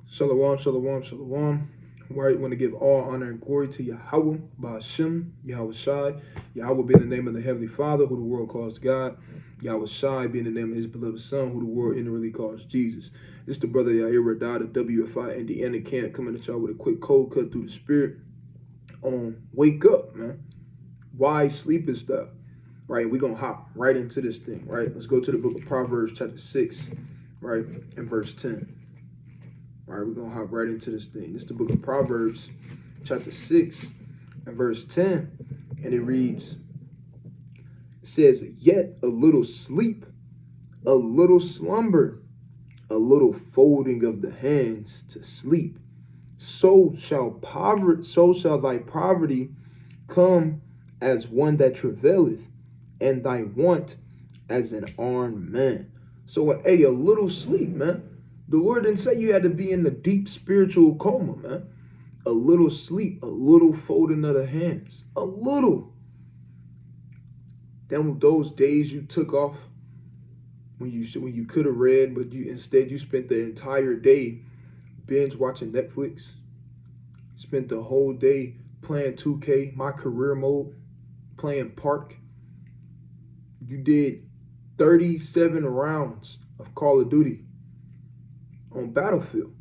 Shalom, shalom, shalom. Right, want to give all honor and glory to Yahweh, Ba'ashem, Yahweh Shai. Yahweh being the name of the Heavenly Father, who the world calls God. Yahweh Shai being the name of his beloved Son, who the world inwardly calls Jesus. This the brother Yair Radad of WFI Indiana Camp coming at y'all with a quick cold cut through the spirit on wake up, man. Why sleepest thou? Right, we're going to hop right into this thing, right? Let's go to the book of Proverbs chapter 6, right, and verse 10. All right, we're going to hop right into this thing. This is the book of Proverbs, chapter 6, and verse 10. And it reads, it says, yet a little sleep, a little slumber, a little folding of the hands to sleep. So shall thy poverty come as one that travaileth, and thy want as an armed man. So, hey, a little sleep, man. The Lord didn't say you had to be in the deep spiritual coma, man. A little sleep, a little folding of the hands, a little. Then those days you took off when you could have read, but you spent the entire day binge watching Netflix. Spent the whole day playing 2K, my career mode, playing Park. You did 37 rounds of Call of Duty on Battlefield.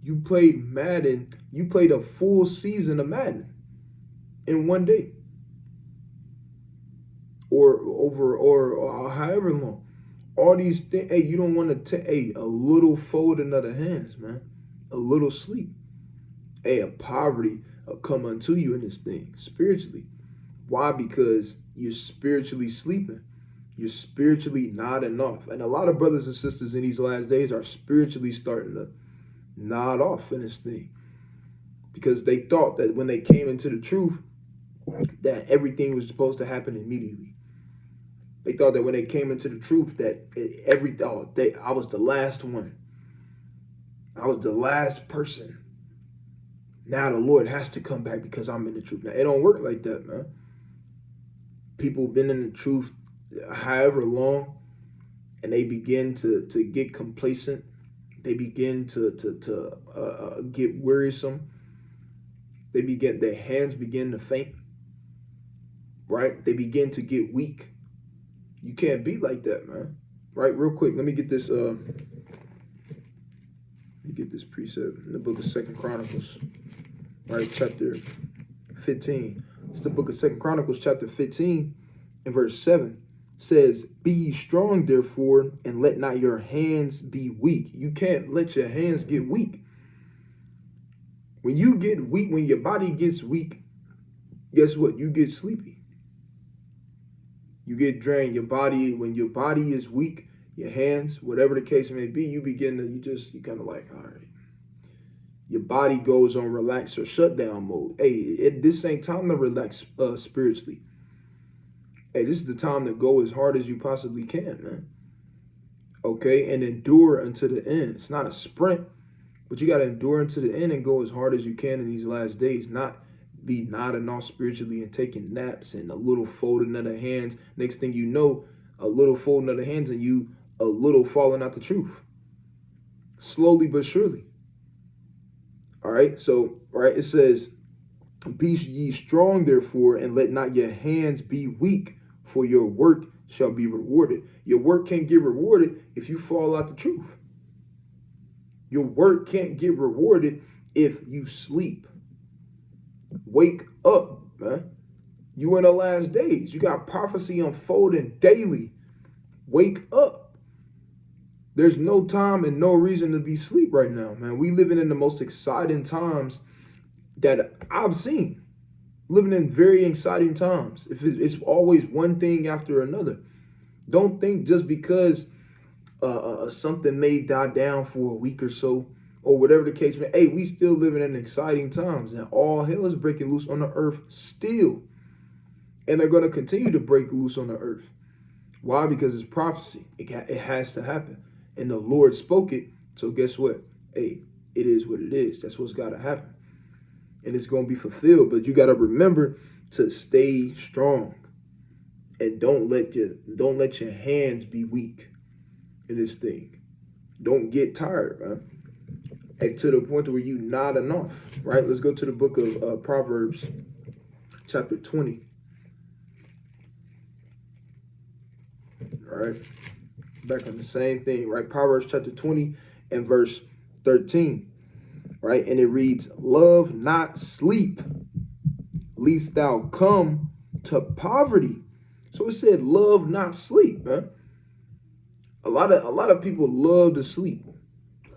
You played Madden. You played a full season of Madden in one day, or however long. All these things. Hey, you don't want to take a little folding of the hands, man. A little sleep. Hey, a poverty will come unto you in this thing spiritually. Why? Because you're spiritually sleeping. You're spiritually nodding off. And a lot of brothers and sisters in these last days are spiritually starting to nod off in this thing. Because they thought that when they came into the truth, that everything was supposed to happen immediately. They thought that when they came into the truth, that I was the last one. I was the last person. Now the Lord has to come back because I'm in the truth. Now, it don't work like that, man. People have been in the truth however long, and they begin to get complacent. They begin to get wearisome. Their hands begin to faint, right? They begin to get weak. You can't be like that, man. Right? Real quick, let me get this precept in the book of 2 Chronicles, right? Chapter 15. It's the book of 2 Chronicles, chapter 15, and verse 7. Says, be ye strong, therefore, and let not your hands be weak. You can't let your hands get weak. When you get weak, when your body gets weak, guess what? You get sleepy. You get drained. When your body is weak, your hands, whatever the case may be, you kind of like, all right. Your body goes on relax or shutdown mode. Hey, this ain't time to relax spiritually. Hey, this is the time to go as hard as you possibly can, man. Okay, and endure until the end. It's not a sprint, but you got to endure until the end and go as hard as you can in these last days. Not be nodding off spiritually and taking naps and a little folding of the hands. Next thing you know, a little folding of the hands and you a little falling out the truth. Slowly but surely. All right, so, right, it says, be ye strong, therefore, and let not your hands be weak, for your work shall be rewarded. Your work can't get rewarded if you fall out the truth. Your work can't get rewarded if you sleep. Wake up, man. You in the last days. You got prophecy unfolding daily. Wake up. There's no time and no reason to be asleep right now, man. We living in the most exciting times that I've seen. Living in very exciting times. If it's always one thing after another. Don't think just because something may die down for a week or so, or whatever the case may be. Hey, we still living in exciting times, and all hell is breaking loose on the earth still. And they're going to continue to break loose on the earth. Why? Because it's prophecy. It has to happen. And the Lord spoke it. So guess what? Hey, it is what it is. That's what's got to happen. And it's going to be fulfilled. But you got to remember to stay strong. And don't let your hands be weak in this thing. Don't get tired, man. And to the point where you nodding off, right? Let's go to the book of Proverbs, chapter 20. All right. Back on the same thing, right? Proverbs chapter 20 and verse 13, right? And it reads, love not sleep, lest thou come to poverty. So it said, love not sleep, man. A lot of people love to sleep.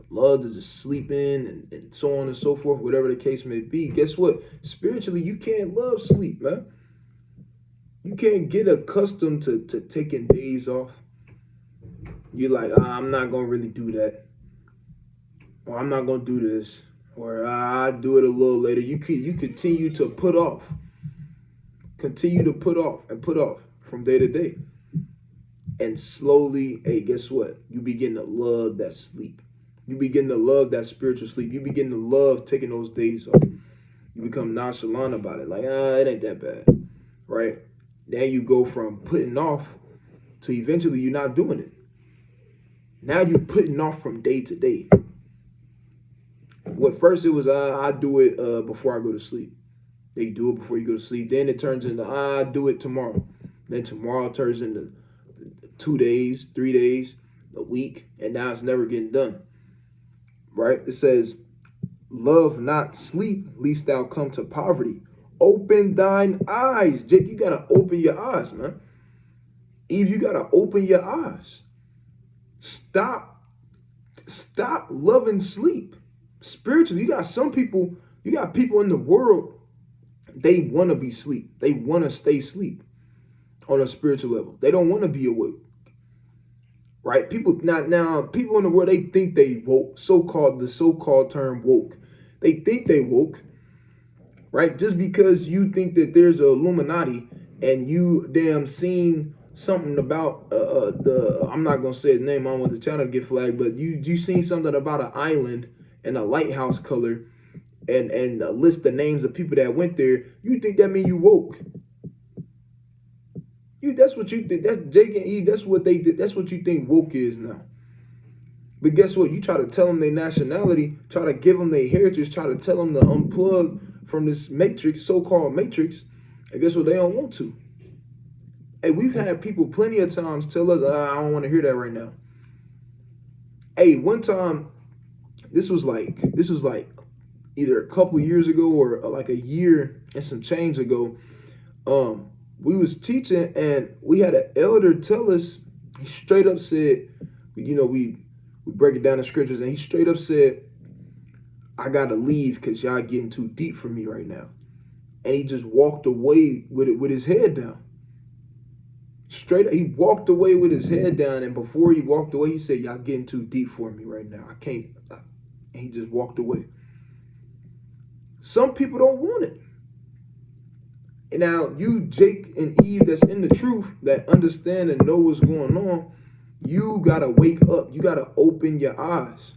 Love to just sleep in and so on and so forth, whatever the case may be. Guess what? Spiritually, you can't love sleep, man. You can't get accustomed to taking days off. You're like, I'm not going to really do that. Or I'm not going to do this. Or I'll do it a little later. You continue to put off. Continue to put off and put off from day to day. And slowly, hey, guess what? You begin to love that sleep. You begin to love that spiritual sleep. You begin to love taking those days off. You become nonchalant about it. Like, it ain't that bad, right? Then you go from putting off to eventually you're not doing it. Now you're putting off from day to day. What first it was, I do it before I go to sleep. They do it before you go to sleep. Then it turns into, I do it tomorrow. Then tomorrow turns into 2 days, 3 days, a week, and now it's never getting done. Right? It says, love not sleep, lest thou come to poverty. Open thine eyes. Jake, you got to open your eyes, man. Eve, you got to open your eyes. Stop loving sleep. Spiritually, you got people in the world, they want to be asleep. They want to stay asleep on a spiritual level. They don't want to be awake. Right? People in the world, they think they woke, the so-called term woke. They think they woke, right? Just because you think that there's a Illuminati and you damn seen something about I'm not gonna say his name, I don't want the channel to get flagged, but you seen something about an island and a lighthouse color and a list of names of people that went there, you think that mean you woke. That's what you think. That's Jake and Eve. That's what they did. That's what you think woke is now. But guess what? You try to tell them their nationality, try to give them their heritage, try to tell them to unplug from this matrix, so-called matrix. And guess what? They don't want to. Hey, we've had people plenty of times tell us, I don't want to hear that right now. Hey, one time, this was like either a couple years ago or like a year and some change ago. We was teaching and we had an elder tell us, he straight up said, we break it down in scriptures, and he straight up said, I gotta leave because y'all getting too deep for me right now. And he just walked away with his head down. He walked away with his head down, and before he walked away, he said, y'all getting too deep for me right now. I can't. And he just walked away. Some people don't want it. And now you, Jake and Eve, that's in the truth, that understand and know what's going on, you got to wake up. You got to open your eyes.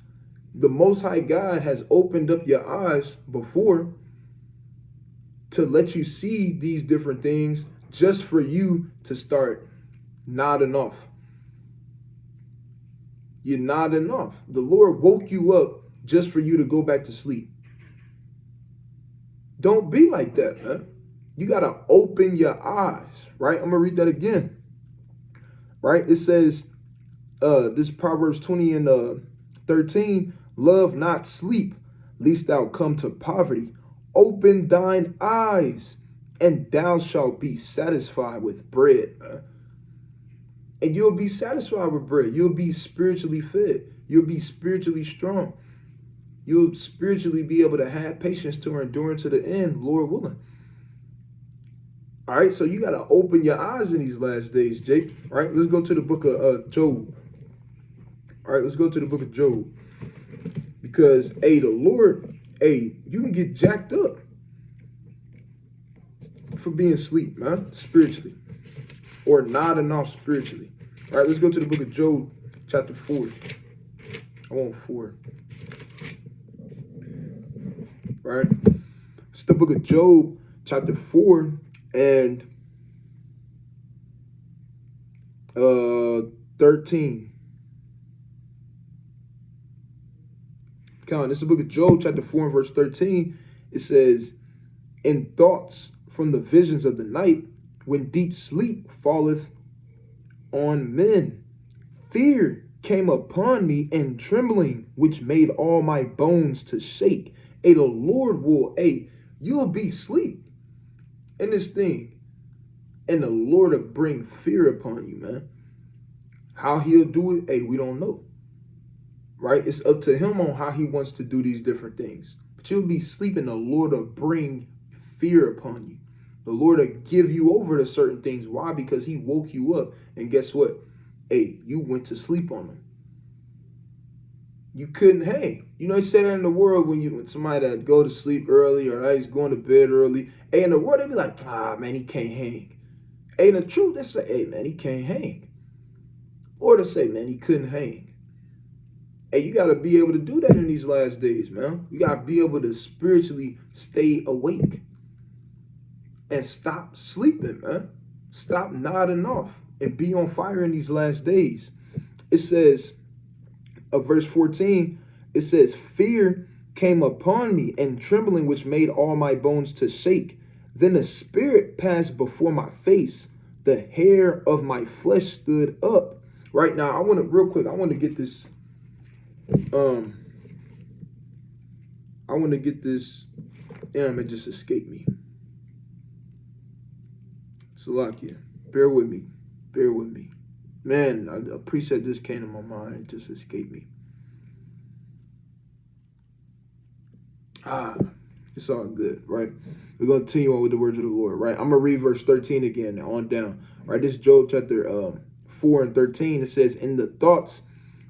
The Most High God has opened up your eyes before to let you see these different things just for you to start nodding off. You're nodding off. The Lord woke you up just for you to go back to sleep. Don't be like that, man. You got to open your eyes, right? I'm going to read that again, right? It says, this Proverbs 20 and 13, love not sleep, lest thou come to poverty. Open thine eyes, and thou shalt be satisfied with bread. And you'll be satisfied with bread. You'll be spiritually fed. You'll be spiritually strong. You'll spiritually be able to have patience to endure to the end, Lord willing. All right, so you got to open your eyes in these last days, Jake. All right, let's go to the book of Job. All right, let's go to the book of Job. Because, hey, the Lord, hey, you can get jacked up for being asleep, man, spiritually. Or nodding off spiritually. All right, let's go to the book of Job, chapter 4. I want 4. All right, it's the book of Job, chapter 4, and 13. This is the book of Job, chapter 4 and verse 13. It says, in thoughts from the visions of the night, when deep sleep falleth on men, fear came upon me, and trembling, which made all my bones to shake. The Lord will, you'll be asleep in this thing, and the Lord will bring fear upon you, man. How he'll do it, we don't know. Right? It's up to him on how he wants to do these different things. But you'll be sleeping, the Lord will bring fear upon you. The Lord will give you over to certain things. Why? Because he woke you up. And guess what? You went to sleep on them. You couldn't hang. You know, they say that in the world when somebody that go to sleep early or he's going to bed early. In the world, they be like, man, he can't hang. In the truth, they say, man, he can't hang. Or they say, man, he couldn't hang. You got to be able to do that in these last days, man. You got to be able to spiritually stay awake and stop sleeping, man. Stop nodding off and be on fire in these last days. It says, verse 14, it says, fear came upon me, and trembling, which made all my bones to shake. Then the spirit passed before my face. The hair of my flesh stood up. Right now, I want to get this. Damn, it just escaped me. Salakia, bear with me. Man, a precept just came to my mind. It just escaped me. It's all good, right? We're going to continue on with the words of the Lord, right? I'm going to read verse 13 again on down, right? This is Job chapter 4 and 13. It says, in the thoughts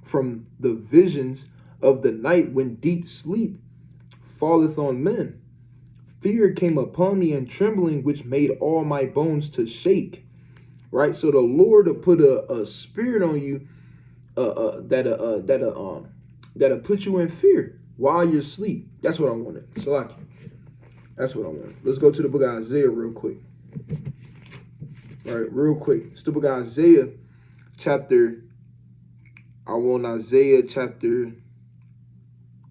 from the visions of the night, when deep sleep falleth on men, fear came upon me, and trembling, which made all my bones to shake. Right? So the Lord will put a spirit on you that'll put you in fear while you're asleep. That's what I wanted. Salaki. That's what I wanted. Let's go to the book of Isaiah real quick. All right, real quick. It's the book of Isaiah chapter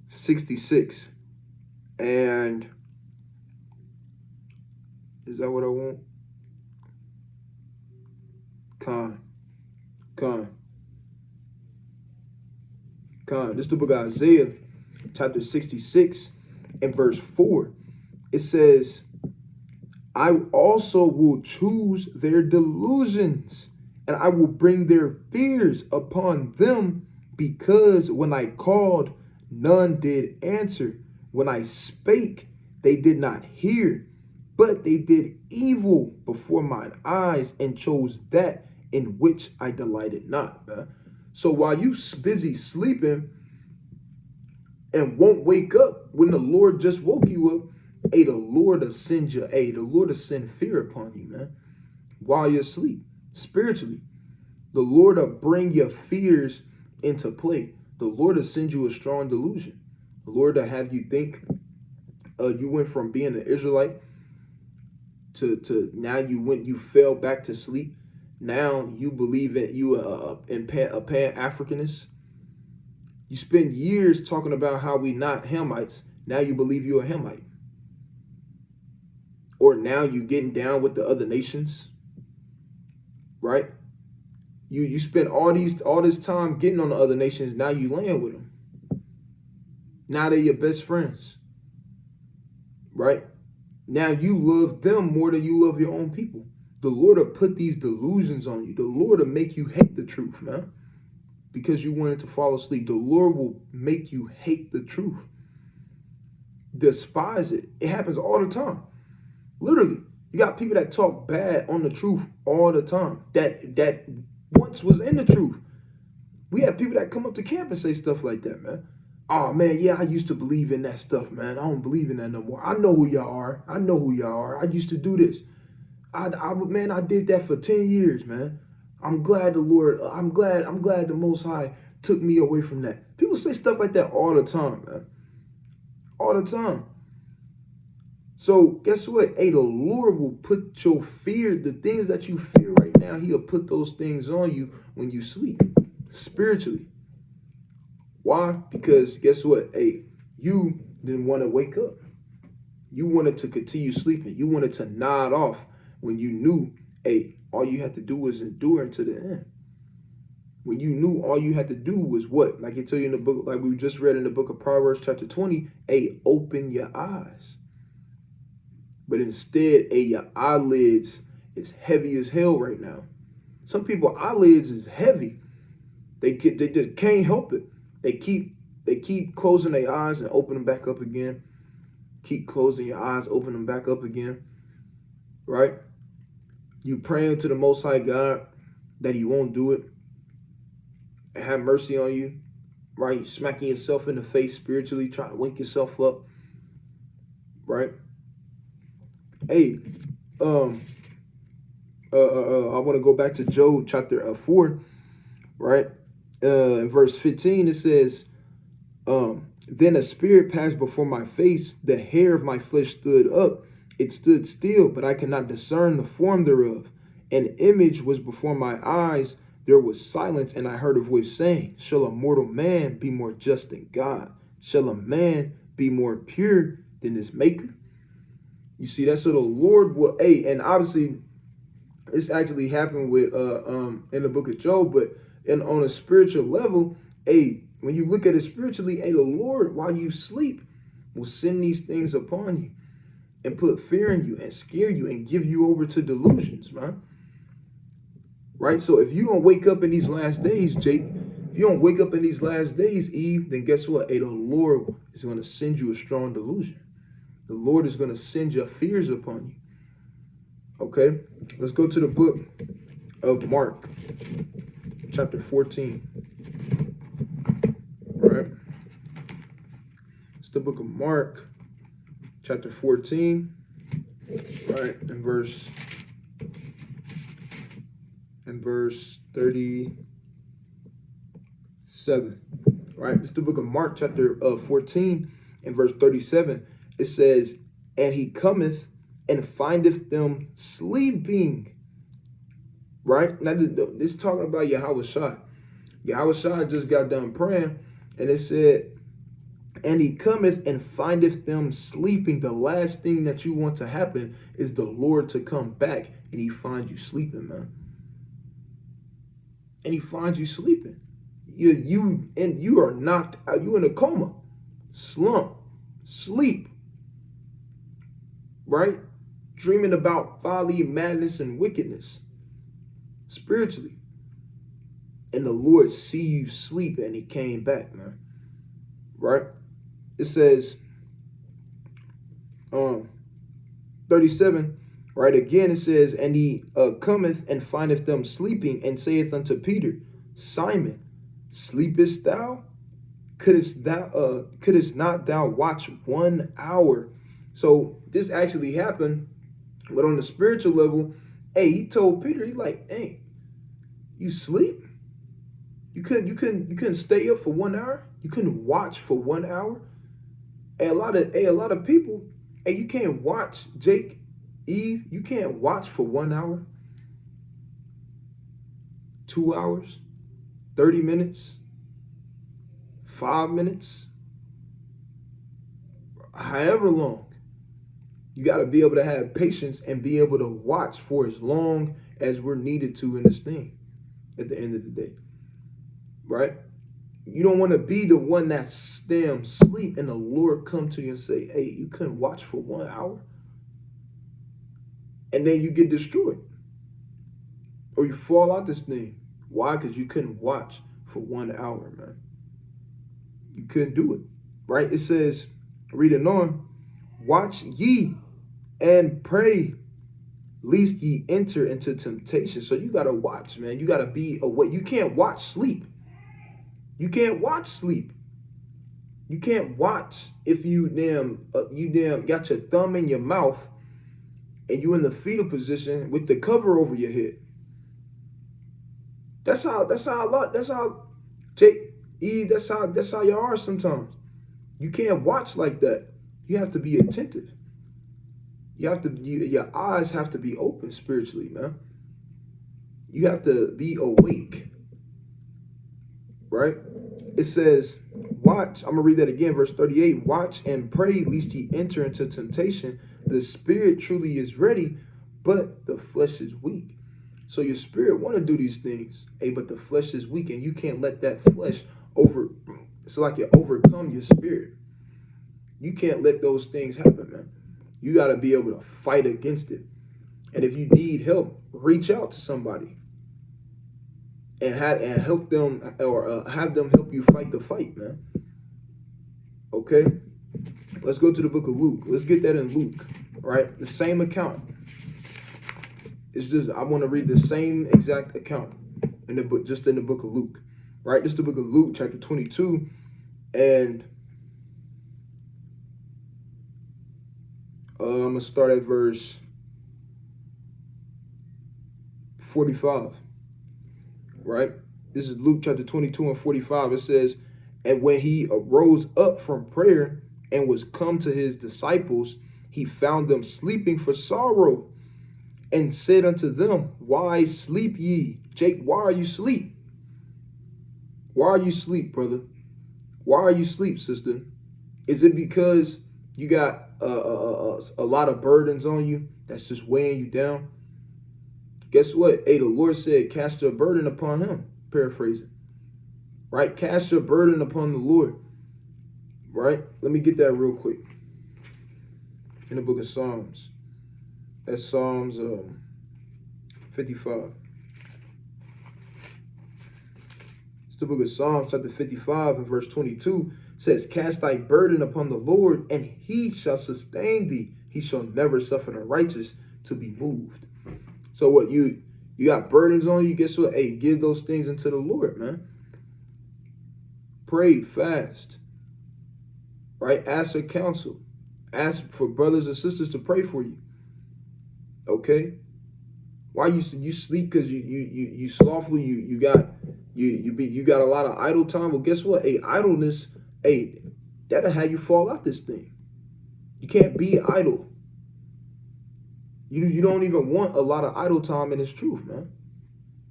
66. And is that what I want? Con. This is the book of Isaiah, chapter 66, and verse 4. It says, I also will choose their delusions, and I will bring their fears upon them, because when I called, none did answer. When I spake, they did not hear, but they did evil before mine eyes, and chose that in which I delighted not. Man. So while you busy sleeping and won't wake up when the Lord just woke you up, the Lord will send fear upon you, man, while you're asleep. Spiritually, the Lord will bring your fears into play. The Lord will send you a strong delusion. The Lord will have you think you went from being an Israelite to now you fell back to sleep. Now you believe in a Pan-Africanist. You spend years talking about how we not Hamites. Now you believe you're a Hamite. Or now you getting down with the other nations. Right? You spend all this time getting on the other nations. Now you laying with them. Now they're your best friends. Right? Now you love them more than you love your own people. The Lord will put these delusions on you. The Lord will make you hate the truth, man. Because you wanted to fall asleep. The Lord will make you hate the truth. Despise it. It happens all the time. Literally. You got people that talk bad on the truth all the time. That once was in the truth. We have people that come up to camp and say stuff like that, man. Oh, man, yeah, I used to believe in that stuff, man. I don't believe in that no more. I know who y'all are. I used to do this. I did that for 10 years, man. I'm glad the Most High took me away from that. People say stuff like that all the time, man. All the time. So guess what? The Lord will put your fear, the things that you fear right now, He'll put those things on you when you sleep, spiritually. Why? Because guess what? you didn't want to wake up. You wanted to continue sleeping. You wanted to nod off when you knew, hey, all you had to do was endure to the end. When you knew all you had to do was what? Like it tell you in the book, like we just read in the book of Proverbs chapter 20, hey, open your eyes. But instead, hey, your eyelids is heavy as hell right now. Some people eyelids is heavy. They just can't help it. They keep closing their eyes and open them back up again. Keep closing your eyes, open them back up again. Right? You praying to the Most High God that He won't do it and have mercy on you. Right? You smacking yourself in the face spiritually, trying to wake yourself up. Right? Hey, I want to go back to Job chapter 4, right? In verse 15, it says, then a spirit passed before my face, the hair of my flesh stood up. It stood still, but I cannot discern the form thereof. An image was before my eyes. There was silence, and I heard a voice saying, shall a mortal man be more just than God? Shall a man be more pure than his maker? You see, that's so the Lord will, hey, and obviously this actually happened with in the book of Job, but on a spiritual level, hey, when you look at it spiritually, hey, the Lord, while you sleep, will send these things upon you and put fear in you and scare you and give you over to delusions, man. Right? So if you don't wake up in these last days, Jake, if you don't wake up in these last days, Eve, then guess what? Hey, the Lord is going to send you a strong delusion. The Lord is going to send your fears upon you. Okay? Let's go to the book of Mark, chapter 14. Right? It's the book of Mark, chapter 14, right? And verse 37. Right? It's the book of Mark, chapter 14, and verse 37. It says, and he cometh and findeth them sleeping. Right? Now, this is talking about Yahweh Shai. Yahweh Shai just got done praying, and it said, and he cometh and findeth them sleeping. The last thing that you want to happen is the Lord to come back, and he finds you sleeping, man. And he finds you sleeping. You are knocked out. You in a coma, slump, sleep. Right? Dreaming about folly, madness, and wickedness spiritually. And the Lord see you sleep, and he came back, man. Right? It says, 37, right? Again, it says, and he cometh and findeth them sleeping, and saith unto Peter, Simon, sleepest thou? Couldst not thou watch 1 hour? So this actually happened, but on the spiritual level, hey, he told Peter, he like, hey, you sleep? You couldn't stay up for 1 hour? You couldn't watch for 1 hour? Hey, a lot of people, hey, you can't watch, Jake, Eve, you can't watch for 1 hour, 2 hours, 30 minutes, 5 minutes, however long. You got to be able to have patience and be able to watch for as long as we're needed to in this thing at the end of the day. Right? You don't want to be the one that's damn sleep and the Lord come to you and say, hey, you couldn't watch for 1 hour? And then you get destroyed. Or you fall out this thing. Why? Because you couldn't watch for 1 hour, man. You couldn't do it. Right? It says, reading on, watch ye and pray, lest ye enter into temptation. So you got to watch, man. You got to be awake. You can't watch sleep. You can't watch sleep. You can't watch if you got your thumb in your mouth and you in the fetal position with the cover over your head. That's how you are sometimes. You can't watch like that. You have to be attentive. Your eyes have to be open spiritually, man. You have to be awake. Right? It says, Watch, I'm going to read that again, verse 38. Watch and pray lest ye enter into temptation. The spirit truly is ready, but the flesh is weak. So your spirit want to do these things, but the flesh is weak, and you can't let that flesh it's like you overcome your spirit. You can't let those things happen, man. You got to be able to fight against it. And if you need help, reach out to somebody and help them, or have them help you fight the fight, man. Okay, let's go to the book of Luke. Let's get that in Luke, right? The same account. It's just, I want to read the same exact account in the book, just in the book of Luke, right? This is the book of Luke, chapter 22, and I'm gonna start at verse 45, right? This is Luke chapter 22 and 45. It says, and when he arose up from prayer and was come to his disciples, he found them sleeping for sorrow, and said unto them, why sleep ye? Jake, why are you asleep? Why are you asleep, brother? Why are you asleep, sister? Is it because you got a lot of burdens on you that's just weighing you down? Guess what? The Lord said, cast your burden upon him. Paraphrasing. Right? Cast your burden upon the Lord. Right? Let me get that real quick. In the book of Psalms. That's Psalms 55. It's the book of Psalms, chapter 55, and verse 22 says, cast thy burden upon the Lord, and he shall sustain thee. He shall never suffer the righteous to be moved. So what, you got burdens on you? Guess what? Give those things into the Lord, man. Pray, fast. Right? Ask for counsel. Ask for brothers and sisters to pray for you. Okay, why you sleep? Because you slothful. You got a lot of idle time. Well, guess what? Idleness, that'll have you fall out this thing. You can't be idle. You don't even want a lot of idle time in this truth, man.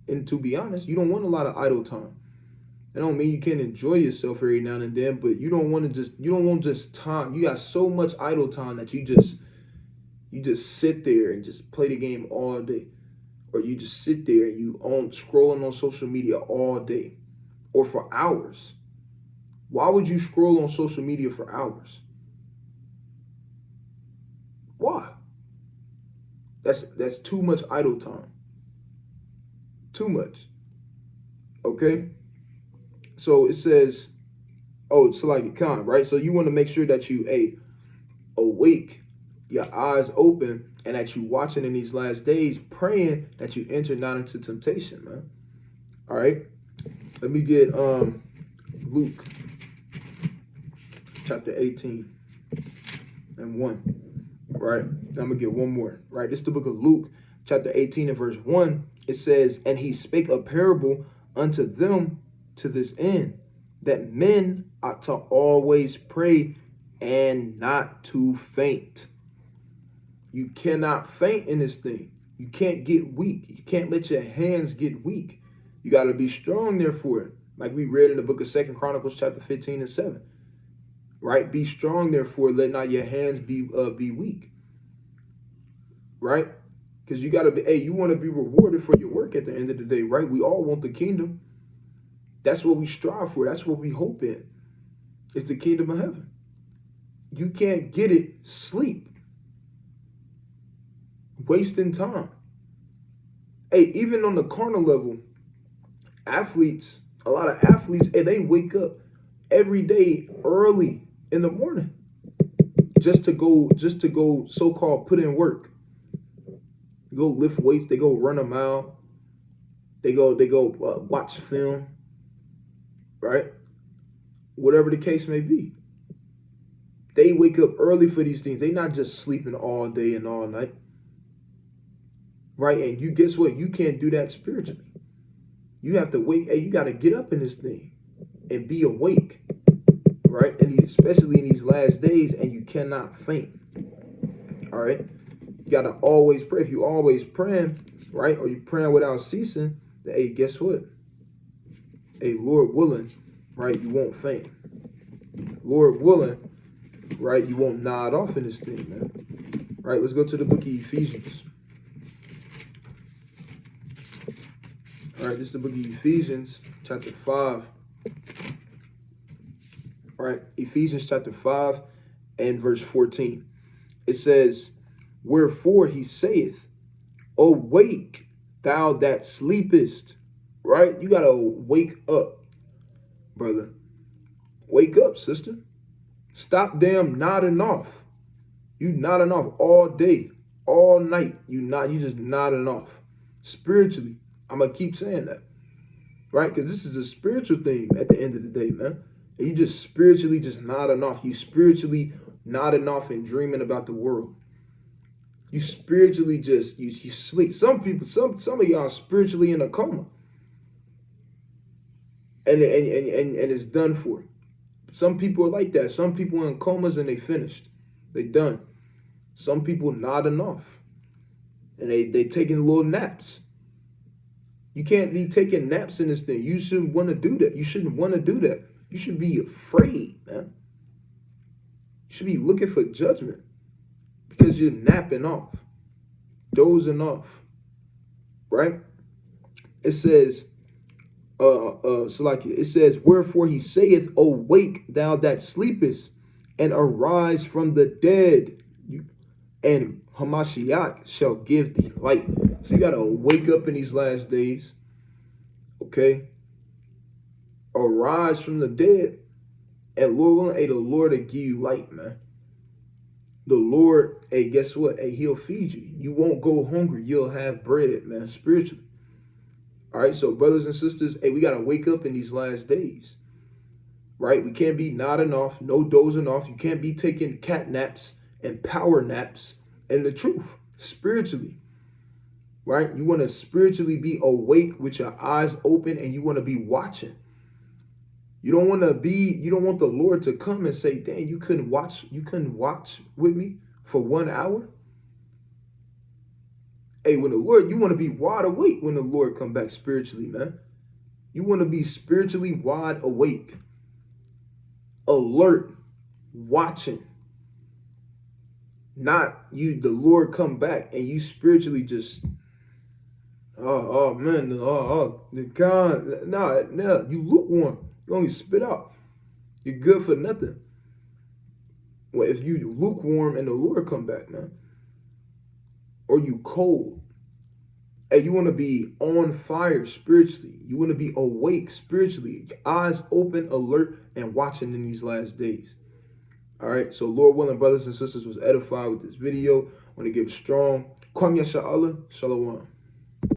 And to be honest, you don't want a lot of idle time. It don't mean you can't enjoy yourself every now and then, but you don't want just time. You got so much idle time that you just sit there and just play the game all day. Or you just sit there and you scrolling on social media all day or for hours. Why would you scroll on social media for hours? Why? That's too much idle time. Too much. Okay? So it says, it's like a con, right? So you want to make sure that you awake, your eyes open, and that you watching in these last days, praying that you enter not into temptation, man. All right. Let me get Luke chapter 18 and 1. Right. I'm gonna get one more. Right. This is the book of Luke, chapter 18 and verse 1. It says, and he spake a parable unto them to this end, that men ought to always pray and not to faint. You cannot faint in this thing. You can't get weak. You can't let your hands get weak. You got to be strong, therefore. Like we read in the book of 2 Chronicles, chapter 15 and 7. Right? Be strong, therefore. Let not your hands be weak. Right? Because you got to be, you want to be rewarded for your work at the end of the day, right? We all want the kingdom. That's what we strive for. That's what we hope in. It's the kingdom of heaven. You can't get it, sleep. Wasting time. Even on the carnal level, athletes, a lot of athletes, they wake up every day early in the morning just to go so-called put in work. Go lift weights, they go run a mile, they go watch film, right? Whatever the case may be. They wake up early for these things. They not just sleeping all day and all night. Right? And you guess what? You can't do that spiritually. You have to wake. You got to get up in this thing and be awake. Right? And especially in these last days, and you cannot faint. All right? You got to always pray. If you always praying, right? Or you praying without ceasing, then, guess what? Lord willing, right? You won't faint. Lord willing, right, you won't nod off in this thing, man. Right, let's go to the book of Ephesians. All right, this is the book of Ephesians, chapter 5. All right, Ephesians chapter 5 and verse 14. It says, wherefore he saith, awake, thou that sleepest. Right? You got to wake up, brother. Wake up, sister. Stop damn nodding off. You nodding off all day, all night. You just nodding off. Spiritually, I'm going to keep saying that. Right? Because this is a spiritual thing at the end of the day, man. And you just spiritually just nodding off. You spiritually nodding off and dreaming about the world. You spiritually just, you sleep. Some people, some of y'all spiritually in a coma. And it's done for. Some people are like that. Some people are in comas and they finished. They done. Some people nodding off. And they taking little naps. You can't be taking naps in this thing. You shouldn't want to do that. You shouldn't want to do that. You should be afraid, man. You should be looking for judgment because you're napping off, dozing off, right? It says, it says, wherefore he saith, awake thou that sleepest, and arise from the dead, and Hamashiach shall give thee light. So you got to wake up in these last days, okay? Arise from the dead, and Lord willing, hey, the Lord will give you light, man. The Lord, hey, guess what? Hey, he'll feed you. You won't go hungry. You'll have bread, man, spiritually. All right, so brothers and sisters, hey, we got to wake up in these last days, right? We can't be nodding off, no dozing off. You can't be taking cat naps and power naps. And the truth, spiritually, right? You want to spiritually be awake with your eyes open, and you want to be watching. You don't want the Lord to come and say, dang, you couldn't watch with me for 1 hour? Hey, when the Lord, you want to be wide awake when the Lord come back spiritually, man. You want to be spiritually wide awake, alert, watching. Not the Lord come back and you spiritually just, God, no, you lukewarm. You only spit out. You're good for nothing. Well, if you lukewarm and the Lord come back, man, or you cold, and you want to be on fire spiritually, you want to be awake spiritually, eyes open, alert, and watching in these last days. All right, so Lord willing, brothers and sisters, was edified with this video. I want to give strong Kwam Yasha Allah, Shalom.